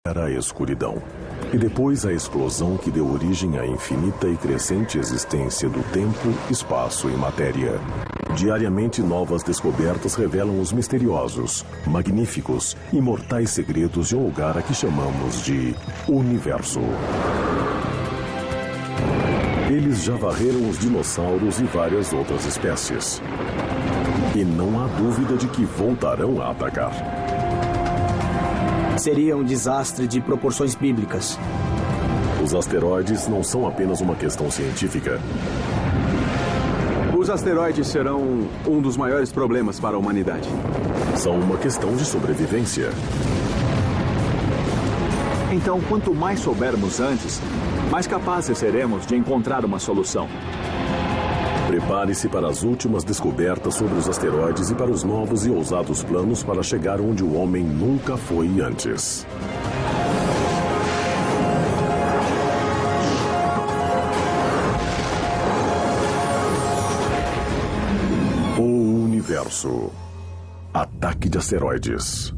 era a escuridão. E depois a explosão que deu origem à infinita e crescente existência do tempo, espaço e matéria. Diariamente, novas descobertas revelam os misteriosos, magníficos e mortais segredos de um lugar a que chamamos de Universo. Eles já varreram os dinossauros e várias outras espécies. E não há dúvida de que voltarão a atacar. Seria um desastre de proporções bíblicas. Os asteroides não são apenas uma questão científica. Os asteroides serão um dos maiores problemas para a humanidade. São uma questão de sobrevivência. Então, quanto mais soubermos antes, mais capazes seremos de encontrar uma solução. Prepare-se para as últimas descobertas sobre os asteroides e para os novos e ousados planos para chegar onde o homem nunca foi antes. O Universo. Ataque de asteroides.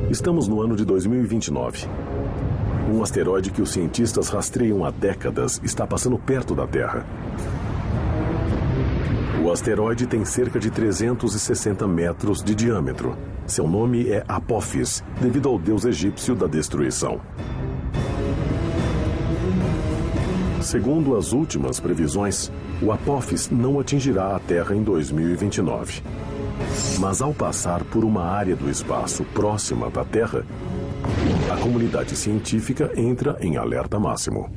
Estamos no ano de 2029. Um asteroide que os cientistas rastreiam há décadas está passando perto da Terra. O asteroide tem cerca de 360 metros de diâmetro. Seu nome é Apophis, devido ao deus egípcio da destruição. Segundo as últimas previsões, o Apophis não atingirá a Terra em 2029. Mas ao passar por uma área do espaço próxima da Terra, a comunidade científica entra em alerta máximo.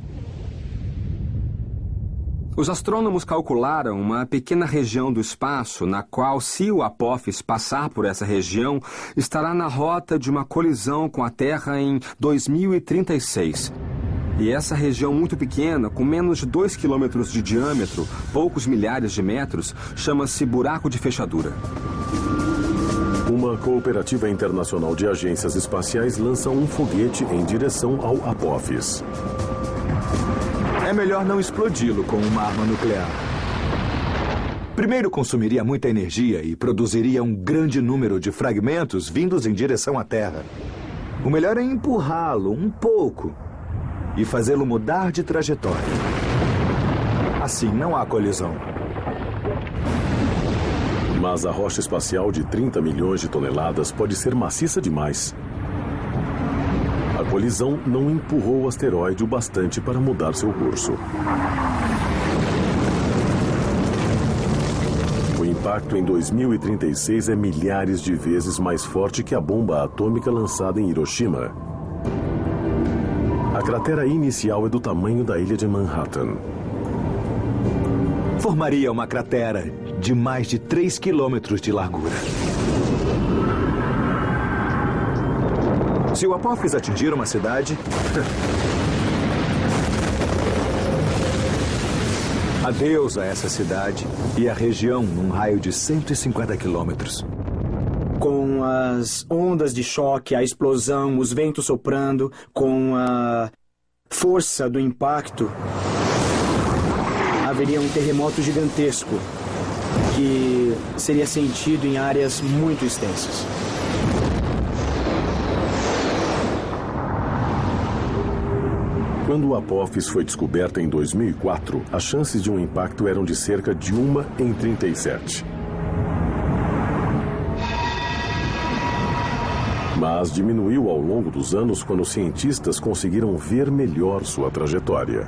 Os astrônomos calcularam uma pequena região do espaço na qual, se o Apophis passar por essa região, estará na rota de uma colisão com a Terra em 2036. E essa região muito pequena, com menos de 2 quilômetros de diâmetro, poucos milhares de metros, chama-se buraco de fechadura. Uma cooperativa internacional de agências espaciais lança um foguete em direção ao Apophis. É melhor não explodi-lo com uma arma nuclear. Primeiro, consumiria muita energia e produziria um grande número de fragmentos vindos em direção à Terra. O melhor é empurrá-lo um pouco e fazê-lo mudar de trajetória. Assim, não há colisão. Mas a rocha espacial de 30 milhões de toneladas pode ser maciça demais. A colisão não empurrou o asteroide o bastante para mudar seu curso. O impacto em 2036 é milhares de vezes mais forte que a bomba atômica lançada em Hiroshima. A cratera inicial é do tamanho da ilha de Manhattan. Formaria uma cratera de mais de 3 quilômetros de largura. Se o Apophis atingir uma cidade, adeus a essa cidade e a região num raio de 150 quilômetros. Com as ondas de choque, a explosão, os ventos soprando, com a força do impacto, haveria um terremoto gigantesco que seria sentido em áreas muito extensas. Quando o Apophis foi descoberta em 2004, as chances de um impacto eram de cerca de 1 em 37. Mas diminuiu ao longo dos anos quando os cientistas conseguiram ver melhor sua trajetória.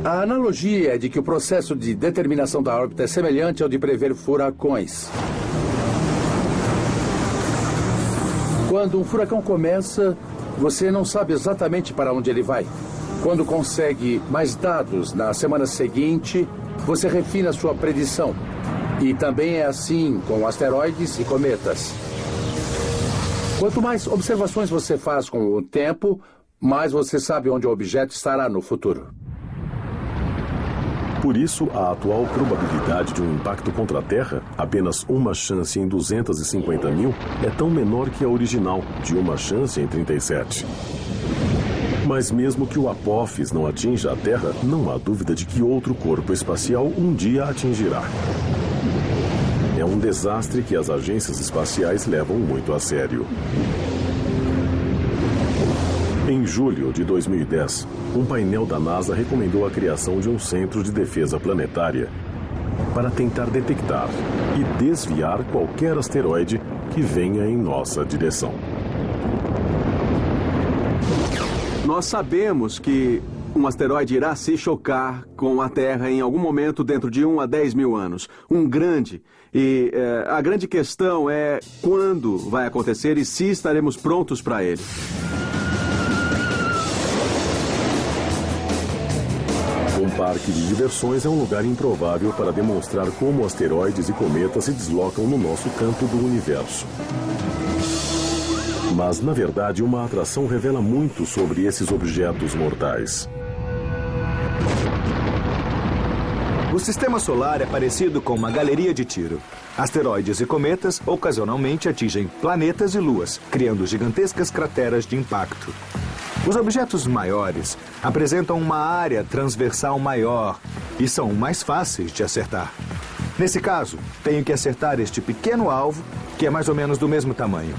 A analogia é de que o processo de determinação da órbita é semelhante ao de prever furacões. Quando um furacão começa, você não sabe exatamente para onde ele vai. Quando consegue mais dados na semana seguinte, você refina sua predição. E também é assim com asteroides e cometas. Quanto mais observações você faz com o tempo, mais você sabe onde o objeto estará no futuro. Por isso, a atual probabilidade de um impacto contra a Terra, apenas uma chance em 250 mil, é tão menor que a original, de uma chance em 37. Mas mesmo que o Apophis não atinja a Terra, não há dúvida de que outro corpo espacial um dia atingirá. É É um desastre que as agências espaciais levam muito a sério. Em julho de 2010, um painel da NASA recomendou a criação de um centro de defesa planetária para tentar detectar e desviar qualquer asteroide que venha em nossa direção. Nós sabemos que um asteroide irá se chocar com a Terra em algum momento dentro de 1 a 10 mil anos. Um grande. E a grande questão é quando vai acontecer e se estaremos prontos para ele. Um parque de diversões é um lugar improvável para demonstrar como asteroides e cometas se deslocam no nosso canto do universo. Mas, na verdade, uma atração revela muito sobre esses objetos mortais. O sistema solar é parecido com uma galeria de tiro. Asteroides e cometas ocasionalmente atingem planetas e luas, criando gigantescas crateras de impacto. Os objetos maiores apresentam uma área transversal maior e são mais fáceis de acertar. Nesse caso, tenho que acertar este pequeno alvo, que é mais ou menos do mesmo tamanho.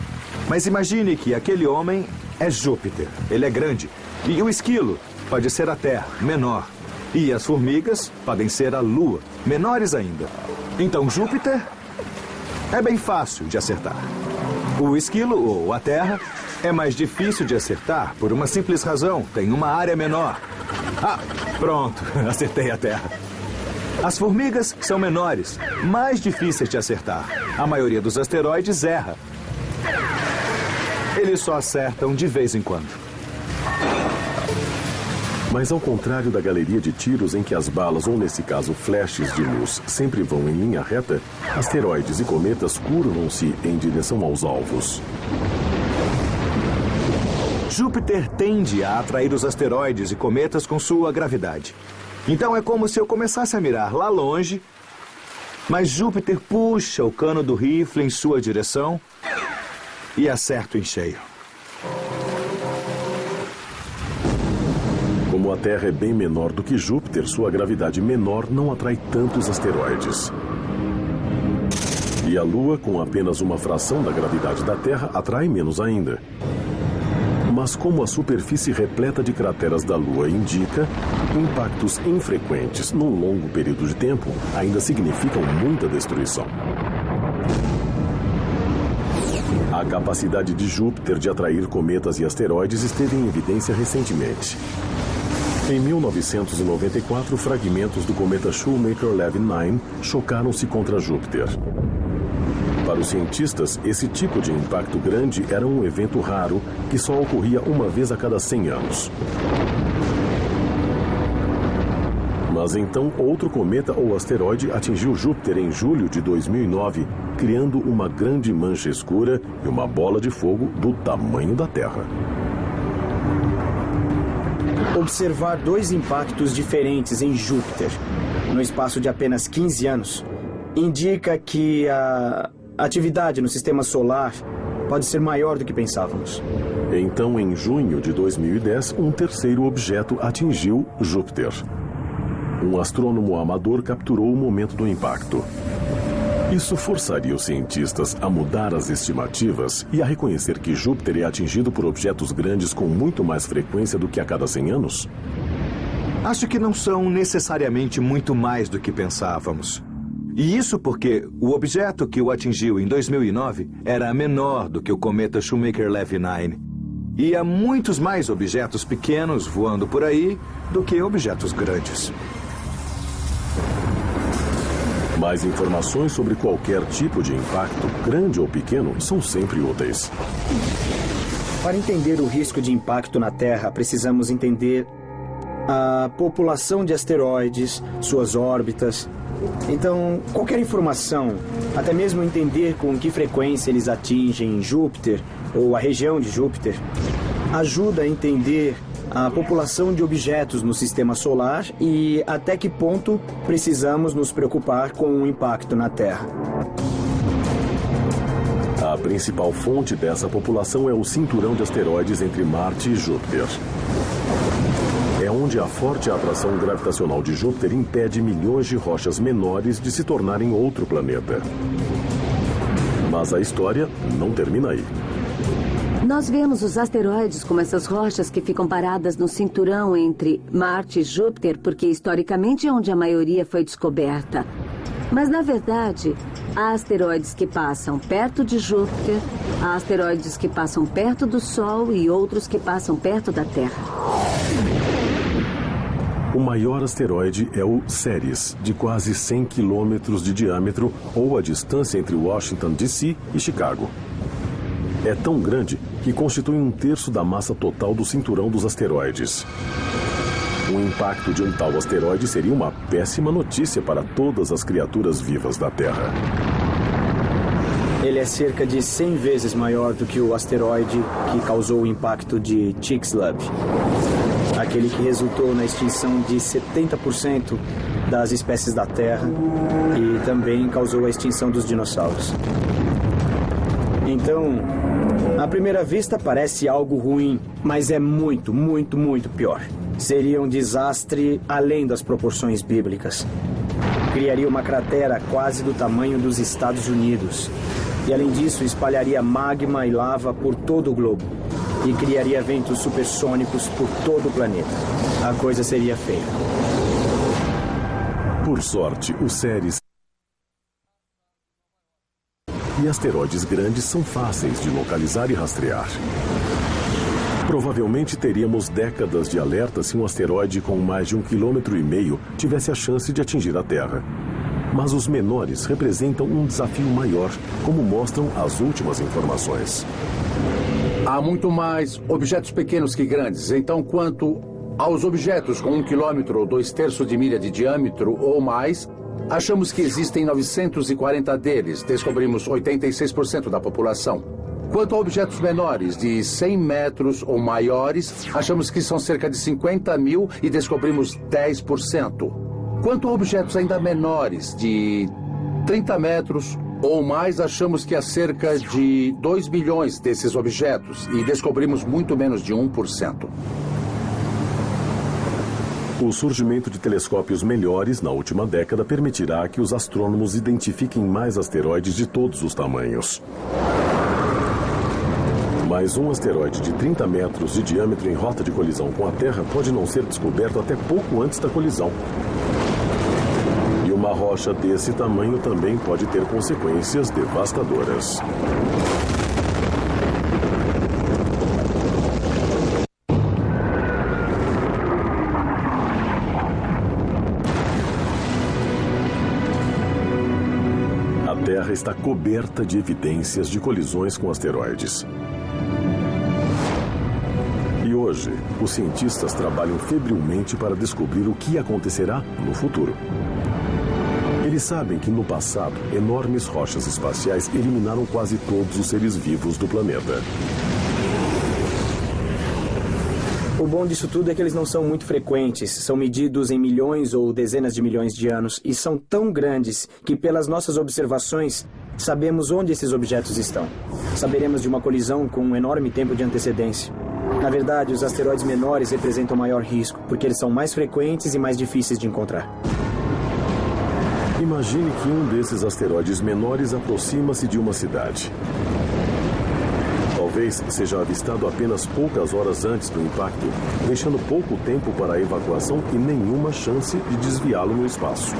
Mas imagine que aquele homem é Júpiter. Ele é grande. E o esquilo pode ser a Terra, menor. E as formigas podem ser a Lua, menores ainda. Então Júpiter é bem fácil de acertar. O esquilo, ou a Terra, é mais difícil de acertar por uma simples razão. Tem uma área menor. Ah, pronto, acertei a Terra. As formigas são menores, mais difíceis de acertar. A maioria dos asteroides erra. Eles só acertam de vez em quando. Mas ao contrário da galeria de tiros em que as balas, ou nesse caso flashes de luz, sempre vão em linha reta, asteroides e cometas curvam-se em direção aos alvos. Júpiter tende a atrair os asteroides e cometas com sua gravidade. Então é como se eu começasse a mirar lá longe, mas Júpiter puxa o cano do rifle em sua direção e acerto em cheio. Como a Terra é bem menor do que Júpiter, sua gravidade menor não atrai tantos asteroides. E a Lua, com apenas uma fração da gravidade da Terra, atrai menos ainda. Mas como a superfície repleta de crateras da Lua indica, impactos infrequentes num longo período de tempo ainda significam muita destruição. A capacidade de Júpiter de atrair cometas e asteroides esteve em evidência recentemente. Em 1994, fragmentos do cometa Shoemaker-Levy 9 chocaram-se contra Júpiter. Para os cientistas, esse tipo de impacto grande era um evento raro que só ocorria uma vez a cada 100 anos. Mas então, outro cometa ou asteroide atingiu Júpiter em julho de 2009, criando uma grande mancha escura e uma bola de fogo do tamanho da Terra. Observar dois impactos diferentes em Júpiter, no espaço de apenas 15 anos, indica que a atividade no sistema solar pode ser maior do que pensávamos. Então, em junho de 2010, um terceiro objeto atingiu Júpiter. Um astrônomo amador capturou o momento do impacto. Isso forçaria os cientistas a mudar as estimativas e a reconhecer que Júpiter é atingido por objetos grandes com muito mais frequência do que a cada 100 anos? Acho que não são necessariamente muito mais do que pensávamos. E isso porque o objeto que o atingiu em 2009 era menor do que o cometa Shoemaker-Levy 9. E há muitos mais objetos pequenos voando por aí do que objetos grandes. Mais informações sobre qualquer tipo de impacto, grande ou pequeno, são sempre úteis. Para entender o risco de impacto na Terra, precisamos entender a população de asteroides, suas órbitas. Então, qualquer informação, até mesmo entender com que frequência eles atingem Júpiter ou a região de Júpiter, ajuda a entender a população de objetos no sistema solar e até que ponto precisamos nos preocupar com o impacto na Terra. A principal fonte dessa população é o cinturão de asteroides entre Marte e Júpiter. É onde a forte atração gravitacional de Júpiter impede milhões de rochas menores de se tornarem outro planeta. Mas a história não termina aí. Nós vemos os asteroides como essas rochas que ficam paradas no cinturão entre Marte e Júpiter, porque historicamente é onde a maioria foi descoberta. Mas, na verdade, há asteroides que passam perto de Júpiter, há asteroides que passam perto do Sol e outros que passam perto da Terra. O maior asteroide é o Ceres, de quase 100 quilômetros de diâmetro, ou a distância entre Washington, D.C. e Chicago. É tão grande que constitui 1/3 da massa total do cinturão dos asteroides. O impacto de um tal asteroide seria uma péssima notícia para todas as criaturas vivas da Terra. Ele é cerca de 100 vezes maior do que o asteroide que causou o impacto de Chicxulub, aquele que resultou na extinção de 70% das espécies da Terra e também causou a extinção dos dinossauros. Então, à primeira vista parece algo ruim, mas é muito, muito, muito pior. Seria um desastre além das proporções bíblicas. Criaria uma cratera quase do tamanho dos Estados Unidos. E além disso, espalharia magma e lava por todo o globo. E criaria ventos supersônicos por todo o planeta. A coisa seria feia. Por sorte, o Ceres e asteroides grandes são fáceis de localizar e rastrear. Provavelmente teríamos décadas de alerta se um asteroide com mais de 1,5 km tivesse a chance de atingir a Terra. Mas os menores representam um desafio maior, como mostram as últimas informações. Há muito mais objetos pequenos que grandes. Então, quanto aos objetos com 1 quilômetro ou 2/3 de milha de diâmetro ou mais, achamos que existem 940 deles. Descobrimos 86% da população. Quanto a objetos menores de 100 metros ou maiores, achamos que são cerca de 50 mil e descobrimos 10%. Quanto a objetos ainda menores de 30 metros ou mais, achamos que há cerca de 2 bilhões desses objetos e descobrimos muito menos de 1%. O surgimento de telescópios melhores na última década permitirá que os astrônomos identifiquem mais asteroides de todos os tamanhos. Mas um asteroide de 30 metros de diâmetro em rota de colisão com a Terra pode não ser descoberto até pouco antes da colisão. E uma rocha desse tamanho também pode ter consequências devastadoras. A Terra está coberta de evidências de colisões com asteroides. E hoje, os cientistas trabalham febrilmente para descobrir o que acontecerá no futuro. Eles sabem que no passado, enormes rochas espaciais eliminaram quase todos os seres vivos do planeta. O bom disso tudo é que eles não são muito frequentes, são medidos em milhões ou dezenas de milhões de anos e são tão grandes que, pelas nossas observações, sabemos onde esses objetos estão. Saberemos de uma colisão com um enorme tempo de antecedência. Na verdade, os asteroides menores representam maior risco, porque eles são mais frequentes e mais difíceis de encontrar. Imagine que um desses asteroides menores aproxima-se de uma cidade. Talvez seja avistado apenas poucas horas antes do impacto, deixando pouco tempo para a evacuação e nenhuma chance de desviá-lo no espaço.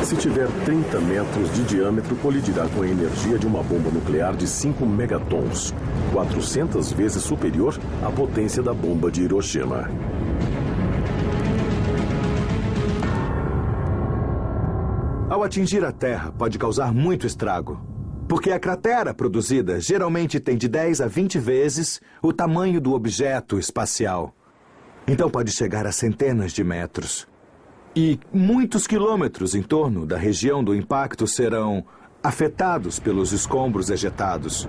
Se tiver 30 metros de diâmetro, colidirá com a energia de uma bomba nuclear de 5 megatons, 400 vezes superior à potência da bomba de Hiroshima. Ao atingir a Terra, pode causar muito estrago, porque a cratera produzida geralmente tem de 10 a 20 vezes o tamanho do objeto espacial. Então pode chegar a centenas de metros. E muitos quilômetros em torno da região do impacto serão afetados pelos escombros ejetados.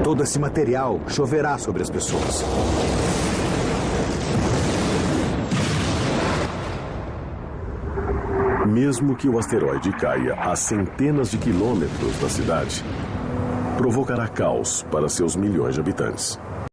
Todo esse material choverá sobre as pessoas. Mesmo que o asteroide caia a centenas de quilômetros da cidade, provocará caos para seus milhões de habitantes.